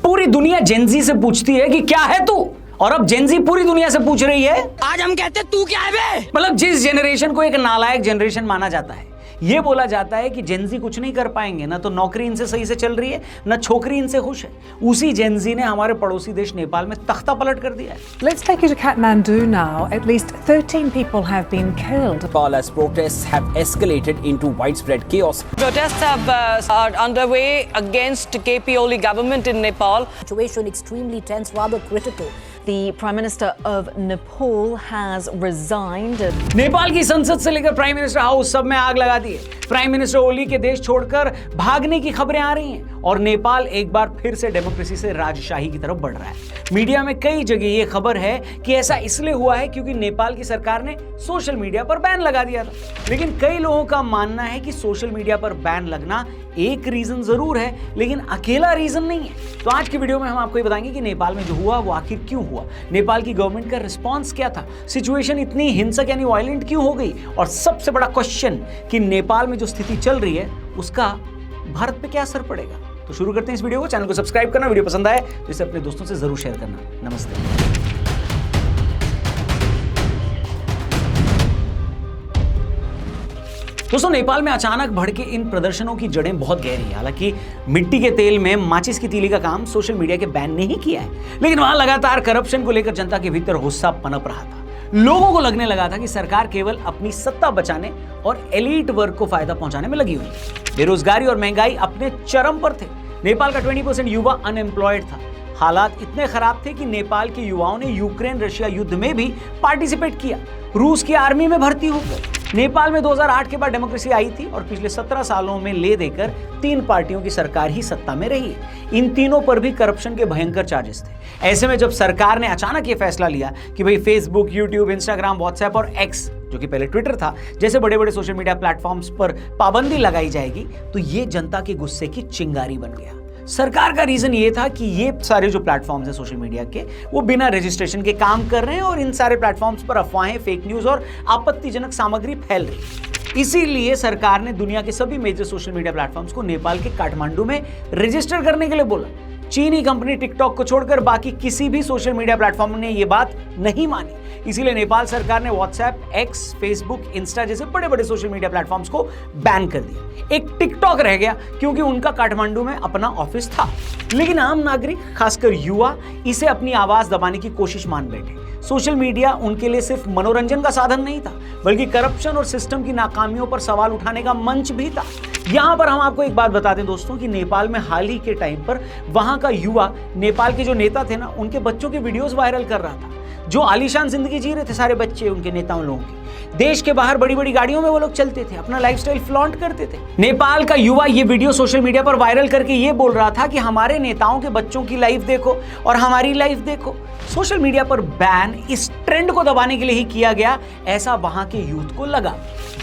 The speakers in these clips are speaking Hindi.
पूरी दुनिया जेनजी से पूछती है कि क्या है तू, और अब जेनजी पूरी दुनिया से पूछ रही है आज हम कहते तू क्या है बे? मतलब जिस जनरेशन को एक नालायक जनरेशन माना जाता है, ये बोला जाता है कि जेनजी कुछ नहीं कर पाएंगे, ना तो नौकरी इनसे सही से चल रही है, ना छोकरी इनसे खुश है। उसी जेनजी ने हमारे पड़ोसी देश नेपाल में तख्ता पलट कर दिया है। Let's take you to Kathmandu now. At least 13 people have been killed. Nepal as protests have escalated into widespread chaos. Protests are underway against KP Oli government in Nepal. Situation extremely tense, rather critical. The Prime Minister of Nepal has resigned. Nepal की संसद से लेकर प्राइम मिनिस्टर हाउस सब में आग लगा दी है। प्राइम मिनिस्टर ओली के देश छोड़कर भागने की खबरें आ रही हैं और नेपाल एक बार फिर से डेमोक्रेसी से राजशाही की तरफ बढ़ रहा है। मीडिया में कई जगह ये खबर है कि ऐसा इसलिए हुआ है क्योंकि नेपाल की सरकार ने सोशल मीडिया पर बैन लगा दिया था। लेकिन कई लोगों का मानना है कि सोशल मीडिया पर बैन लगना एक रीजन जरूर है, लेकिन अकेला रीजन नहीं है। तो आज की वीडियो में हम आपको ये बताएंगे कि नेपाल में जो हुआ वो आखिर क्यों हुआ, नेपाल की गवर्नमेंट का रिस्पॉन्स क्या था, सिचुएशन इतनी हिंसक यानी वायलेंट क्यों हो गई, और सबसे बड़ा क्वेश्चन कि नेपाल में जो स्थिति चल रही है उसका भारत पे क्या असर पड़ेगा। तो शुरू करते हैं इस वीडियो को। चैनल को सब्सक्राइब करना, वीडियो पसंद आए तो इसे अपने दोस्तों से जरूर शेयर करना। नमस्ते। दोस्तों, नेपाल में अचानक भड़के इन प्रदर्शनों की जड़ें बहुत गहरी हैं। हालांकि मिट्टी के तेल में माचिस की तीली का काम सोशल मीडिया के बैन ने ही किया है, लेकिन वहां लगातार करप्शन को लेकर जनता के भीतर गुस्सा पनप रहा था। लोगों को लगने लगा था कि सरकार केवल अपनी सत्ता बचाने और एलीट वर्ग को फायदा पहुंचाने में लगी हुई है। बेरोजगारी और महंगाई अपने चरम पर थे। नेपाल का 20% युवा अनएम्प्लॉयड था। हालात इतने खराब थे कि नेपाल के युवाओं ने यूक्रेन रशिया युद्ध में भी पार्टिसिपेट किया, रूस की आर्मी में भर्ती हो गए। नेपाल में 2008 के बाद डेमोक्रेसी आई थी और पिछले 17 सालों में ले देकर 3 पार्टियों की सरकार ही सत्ता में रही। इन तीनों पर भी करप्शन के भयंकर चार्जेस थे। ऐसे में जब सरकार ने अचानक ये फैसला लिया कि भाई फेसबुक, यूट्यूब, इंस्टाग्राम, व्हाट्सएप और एक्स, जो कि पहले ट्विटर था, जैसे बड़े बड़े सोशल मीडिया प्लेटफॉर्म्स पर पाबंदी लगाई जाएगी, तो ये जनता के गुस्से की चिंगारी बन गया। सरकार का रीजन ये था कि ये सारे जो प्लेटफॉर्म्स हैं सोशल मीडिया के, वो बिना रजिस्ट्रेशन के काम कर रहे हैं और इन सारे प्लेटफॉर्म्स पर अफवाहें, फेक न्यूज और आपत्तिजनक सामग्री फैल रही है। इसीलिए सरकार ने दुनिया के सभी मेजर सोशल मीडिया प्लेटफॉर्म्स को नेपाल के काठमांडू में रजिस्टर करने के लिए बोला। चीनी कंपनी टिकटॉक को छोड़कर बाकी किसी भी सोशल मीडिया प्लेटफॉर्म ने यह बात नहीं मानी। इसीलिए नेपाल सरकार ने व्हाट्सएप, एक्स, फेसबुक, इंस्टा जैसे बड़े बड़े सोशल मीडिया प्लेटफॉर्म्स को बैन कर दिया। एक टिकटॉक रह गया क्योंकि उनका काठमांडू में अपना ऑफिस था, लेकिन आम नागरिक, खासकर युवा, इसे अपनी आवाज दबाने की कोशिश मान बैठे। सोशल मीडिया उनके लिए सिर्फ मनोरंजन का साधन नहीं था, बल्कि करप्शन और सिस्टम की नाकामियों पर सवाल उठाने का मंच भी था। यहां पर हम आपको एक बात बता दें दोस्तों कि नेपाल में हाल ही के टाइम पर वहां का युवा नेपाल के जो नेता थे ना, उनके बच्चों के वीडियोस वायरल कर रहा था, जो आलीशान जिंदगी जी रहे थे सारे बच्चे उनके नेताओं लोगों की। देश के बाहर बड़ी बड़ी गाड़ियों में वो लोग चलते थे, अपना लाइफस्टाइल फ्लॉन्ट करते थे। नेपाल का युवा ये वीडियो सोशल मीडिया पर वायरल करके ये बोल रहा था कि हमारे नेताओं के बच्चों की लाइफ देखो और हमारी लाइफ देखो। सोशल मीडिया पर बैन इस ट्रेंड को दबाने के लिए ही किया गया, ऐसा वहां के यूथ को लगा।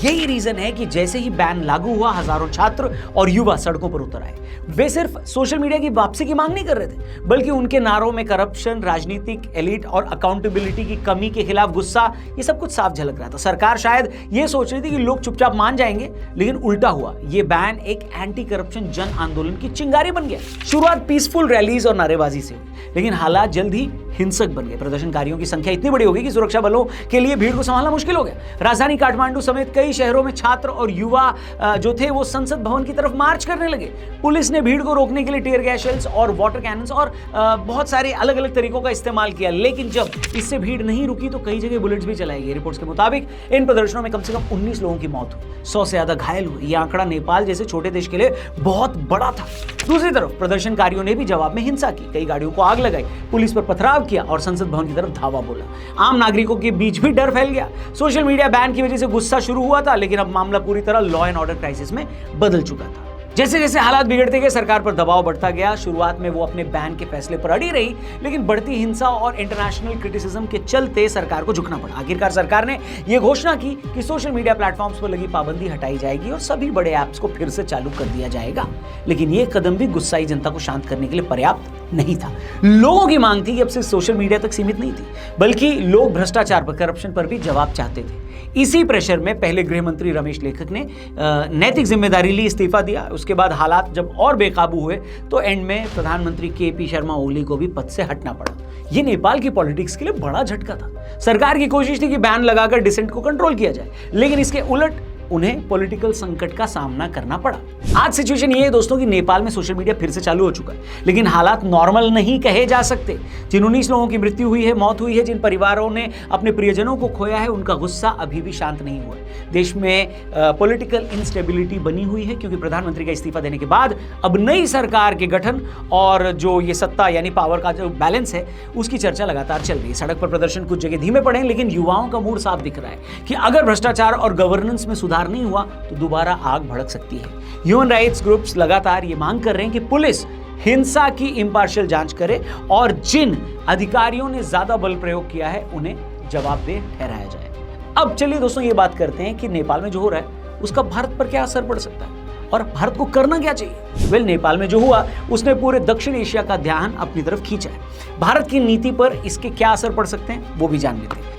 यही रीजन है कि जैसे ही बैन लागू हुआ, हजारों छात्र और युवा सड़कों पर उतर आए। वे सिर्फ सोशल मीडिया की वापसी की मांग नहीं कर रहे थे, बल्कि उनके नारों में करप्शन, राजनीतिक एलिट और अकाउंटेबिलिटी की कमी के खिलाफ गुस्सा, ये सब कुछ साफ झलक रहा था। सरकार शायद ये सोच रही थी कि लोग चुपचाप मान जाएंगे, लेकिन उल्टा हुआ। ये बैन एक एंटी करप्शन जन आंदोलन की चिंगारी बन गया। शुरुआत पीसफुल रैलीज और नारेबाजी से हुई, लेकिन हालात जल्द ही हिंसक बन गए। प्रदर्शनकारियों की संख्या इतनी बड़ी हो गई कि सुरक्षा बलों के लिए भीड़ को संभालना मुश्किल हो गया। राजधानी काठमांडू समेत कई शहरों में छात्र और युवा जो थे वो संसद भवन की तरफ मार्च करने लगे। पुलिस ने भीड़ को रोकने के लिए टियर गैस शेल्स और वाटर कैनन्स और बहुत सारे अलग अलग तरीकों का इस्तेमाल किया, लेकिन जब इससे भीड़ नहीं रुकी तो कई जगह बुलेट्स भी चलाई गई। रिपोर्ट्स के मुताबिक इन प्रदर्शनों में कम से कम 19 लोगों की मौत हुई, 100 से ज्यादा घायल हुए। यह आंकड़ा नेपाल जैसे छोटे देश के लिए बहुत बड़ा था। दूसरी तरफ प्रदर्शनकारियों ने भी जवाब में हिंसा की, कई गाड़ियों को आग लगाई, पुलिस पर पथराव किया और संसद भवन की तरफ धावा बोला। आम नागरिकों के बीच भी डर फैल गया। सोशल मीडिया बैन की वजह से गुस्सा शुरू हुआ था, लेकिन अब मामला पूरी तरह लॉ एंड ऑर्डर क्राइसिस में बदल चुका था। जैसे जैसे हालात बिगड़ते गए, सरकार पर दबाव बढ़ता गया। शुरुआत में वो अपने बैन के फैसले पर अड़ी रही, लेकिन बढ़ती हिंसा और इंटरनेशनल क्रिटिसिज्म के चलते सरकार को झुकना पड़ा। आखिरकार सरकार ने यह घोषणा की कि सोशल मीडिया प्लेटफॉर्म्स पर लगी पाबंदी हटाई जाएगी और सभी बड़े ऐप्स को फिर से चालू कर दिया जाएगा। लेकिन यह कदम भी गुस्साई जनता को शांत करने के लिए पर्याप्त नहीं था। लोगों की मांग थी कि अब सिर्फ सोशल मीडिया तक सीमित नहीं थी, बल्कि लोग भ्रष्टाचार पर, करप्शन पर भी जवाब चाहते थे। इसी प्रेशर में पहले गृह मंत्री रमेश लेखक ने नैतिक जिम्मेदारी ली, इस्तीफा दिया। उसके उसके बाद हालात जब और बेकाबू हुए तो एंड में प्रधानमंत्री केपी शर्मा ओली को भी पद से हटना पड़ा। ये नेपाल की पॉलिटिक्स के लिए बड़ा झटका था। सरकार की कोशिश थी कि बैन लगाकर डिसेंट को कंट्रोल किया जाए, लेकिन इसके उलट उन्हें पॉलिटिकल संकट का सामना करना पड़ा। आज सिचुएशन ये है दोस्तों कि नेपाल में सोशल मीडिया फिर से चालू हो चुका है, लेकिन हालात नॉर्मल नहीं कहे जा सकते। जिन 19 लोगों की मृत्यु हुई है, मौत हुई है, जिन परिवारों ने अपने प्रियजनों को खोया है, उनका गुस्सा अभी भी शांत नहीं हुआ। देश में पॉलिटिकल इंस्टेबिलिटी बनी हुई है क्योंकि प्रधानमंत्री का इस्तीफा देने के बाद अब नई सरकार के गठन और जो ये सत्ता यानी पावर का जो बैलेंस है उसकी चर्चा लगातार चल रही है। सड़क पर प्रदर्शन कुछ जगह धीमे पड़े हैं, लेकिन युवाओं का मूड साफ दिख रहा है कि अगर भ्रष्टाचार और गवर्नेंस में सुधार नहीं हुआ तो दोबारा आग भड़क सकती है। ह्यूमन राइट्स ग्रुप्स लगातार ये मांग कर रहे हैं कि पुलिस हिंसा की इंपार्शियल जांच करे और जिन अधिकारियों ने ज्यादा बल प्रयोग किया है उन्हें जवाबदेह ठहराया जाए। अब चलिए दोस्तों ये बात करते हैं कि नेपाल में जो हो रहा है उसका भारत पर क्या असर पड़ सकता है और भारत को करना क्या चाहिए। वेल, नेपाल में जो हुआ उसने पूरे दक्षिण एशिया का ध्यान अपनी तरफ खींचा है। भारत की नीति पर इसके क्या असर पड़ सकते हैं वो भी जान लेते हैं।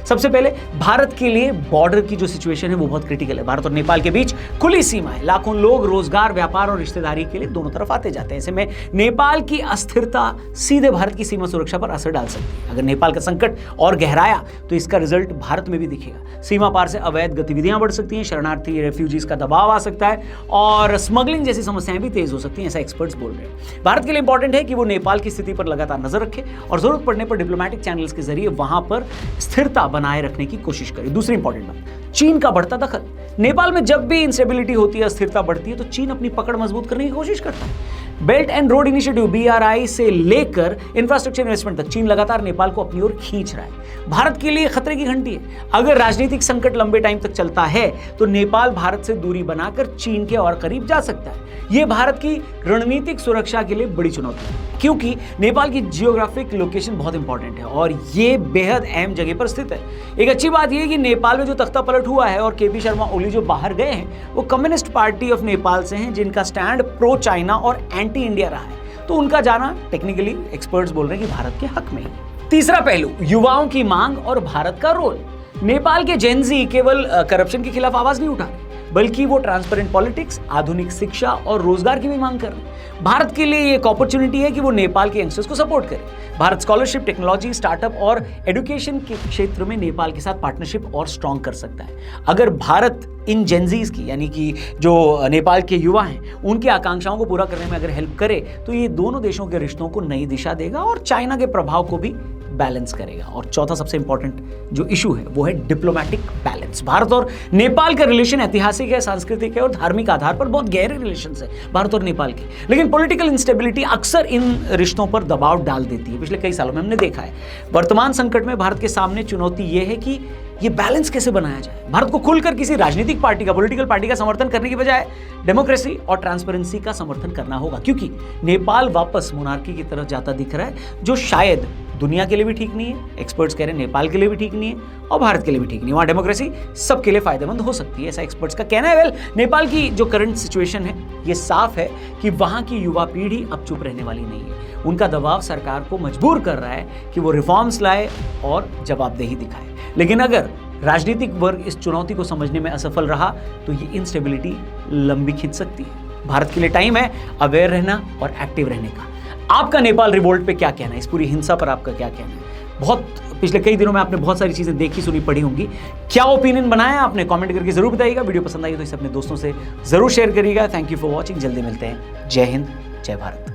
सबसे पहले भारत के लिए बॉर्डर की जो सिचुएशन है वो बहुत क्रिटिकल है। भारत और नेपाल के बीच खुली सीमा है, लाखों लोग रोजगार, व्यापार और रिश्तेदारी के लिए दोनों तरफ आते जाते हैं। ऐसे में नेपाल की अस्थिरता सीधे भारत की सीमा सुरक्षा पर असर डाल सकती है। अगर नेपाल का संकट और गहराया तो इसका रिजल्ट भारत में भी दिखेगा। सीमा पार से अवैध गतिविधियां बढ़ सकती हैं, शरणार्थी, रेफ्यूजीज का दबाव आ सकता है और स्मगलिंग जैसी समस्याएं भी तेज हो सकती हैं, ऐसा एक्सपर्ट्स बोल रहे हैं। भारत के लिए इंपॉर्टेंट है कि वो नेपाल की स्थिति पर लगातार नजर रखे और जरूरत पड़ने पर डिप्लोमेटिक चैनल्स के जरिए वहां पर स्थिरता बनाए रखने की कोशिश करे। दूसरी इंपॉर्टेंट बात, चीन का बढ़ता दखल। नेपाल में जब भी इंस्टेबिलिटी होती है, अस्थिरता बढ़ती है, तो चीन अपनी पकड़ मजबूत करने की कोशिश करता है। Belt and road initiative BRI से लेकर इंफ्रास्ट्रक्चर इन्वेस्टमेंट तक चीन लगातार नेपाल को अपनी ओर खींच रहा है। भारत के लिए खतरे की घंटी है। अगर राजनीतिक संकट लंबे टाइम तक चलता है तो नेपाल भारत से दूरी बनाकर चीन के और करीब जा सकता है। यह भारत की रणनीतिक सुरक्षा के लिए बड़ी चुनौती है क्योंकि नेपाल की जियोग्राफिक लोकेशन बहुत इंपॉर्टेंट है और ये बेहद अहम जगह पर स्थित है। एक अच्छी बात यह है कि नेपाल में जो तख्ता पलट हुआ है और केपी शर्मा ओली जो बाहर गए हैं वो कम्युनिस्ट पार्टी ऑफ नेपाल से हैं, जिनका स्टैंड प्रो चाइना और एंटी इंडिया रहा है। तो उनका जाना टेक्निकली एक्सपर्ट्स बोल रहे हैं कि भारत के हक में ही। तीसरा पहलू, युवाओं की मांग और भारत का रोल। नेपाल के जेनजी केवल करप्शन के खिलाफ आवाज नहीं उठा रहे बल्कि वो ट्रांसपेरेंट पॉलिटिक्स, आधुनिक शिक्षा और रोजगार की भी मांग कर रहे हैं। भारत के लिए एक अपॉर्चुनिटी है कि वो नेपाल के यंगस्टर्स को सपोर्ट करे। भारत स्कॉलरशिप, टेक्नोलॉजी, स्टार्टअप और एजुकेशन के क्षेत्र में नेपाल के साथ पार्टनरशिप और स्ट्रॉन्ग कर सकता है। अगर भारत इन जेनजीज की यानी कि जो नेपाल के युवा हैं उनकी आकांक्षाओं को पूरा करने में अगर हेल्प करे तो ये दोनों देशों के रिश्तों को नई दिशा देगा और चाइना के प्रभाव को भी बैलेंस करेगा। और चौथा सबसे इंपॉर्टेंट जो इशू है वो है डिप्लोमेटिक बैलेंस। भारत और नेपाल का रिलेशन ऐतिहासिक है, सांस्कृतिक है और धार्मिक आधार पर बहुत गहरे रिलेशन है भारत और नेपाल के। लेकिन पॉलिटिकल इंस्टेबिलिटी अक्सर इन रिश्तों पर दबाव डाल देती है। पिछले कई सालों में हमने देखा है। वर्तमान संकट में भारत के सामने चुनौती यह है कि ये बैलेंस कैसे बनाया जाए। भारत को खुलकर किसी राजनीतिक पार्टी का, पॉलिटिकल पार्टी का समर्थन करने की बजाय डेमोक्रेसी और ट्रांसपेरेंसी का समर्थन करना होगा क्योंकि नेपाल वापस मोनार्की की तरफ जाता दिख रहा है जो शायद दुनिया के लिए भी ठीक नहीं है। एक्सपर्ट्स कह रहे हैं नेपाल के लिए भी ठीक नहीं है और भारत के लिए भी ठीक नहीं है। वहां डेमोक्रेसी सबके लिए फायदेमंद हो सकती है, ऐसा एक्सपर्ट्स का कहना है। वेल, नेपाल की जो करंट सिचुएशन है ये साफ है कि वहां की युवा पीढ़ी अब चुप रहने वाली नहीं है। उनका दबाव सरकार को मजबूर कर रहा है कि वो रिफॉर्म्स लाए और जवाबदेही दिखाए। लेकिन अगर राजनीतिक वर्ग इस चुनौती को समझने में असफल रहा तो ये इंस्टेबिलिटी लंबी खिंच सकती है। भारत के लिए टाइम है अवेयर रहना और एक्टिव रहने का। आपका नेपाल रिवोल्ट पे क्या कहना है, इस पूरी हिंसा पर आपका क्या कहना है? बहुत पिछले कई दिनों में आपने बहुत सारी चीजें देखी, सुनी, पढ़ी होंगी। क्या ओपिनियन बनाया आपने, कमेंट करके जरूर बताइएगा। वीडियो पसंद आई तो इसे अपने दोस्तों से जरूर शेयर करिएगा। Thank you for watching. जल्दी मिलते हैं। जय हिंद, जय भारत।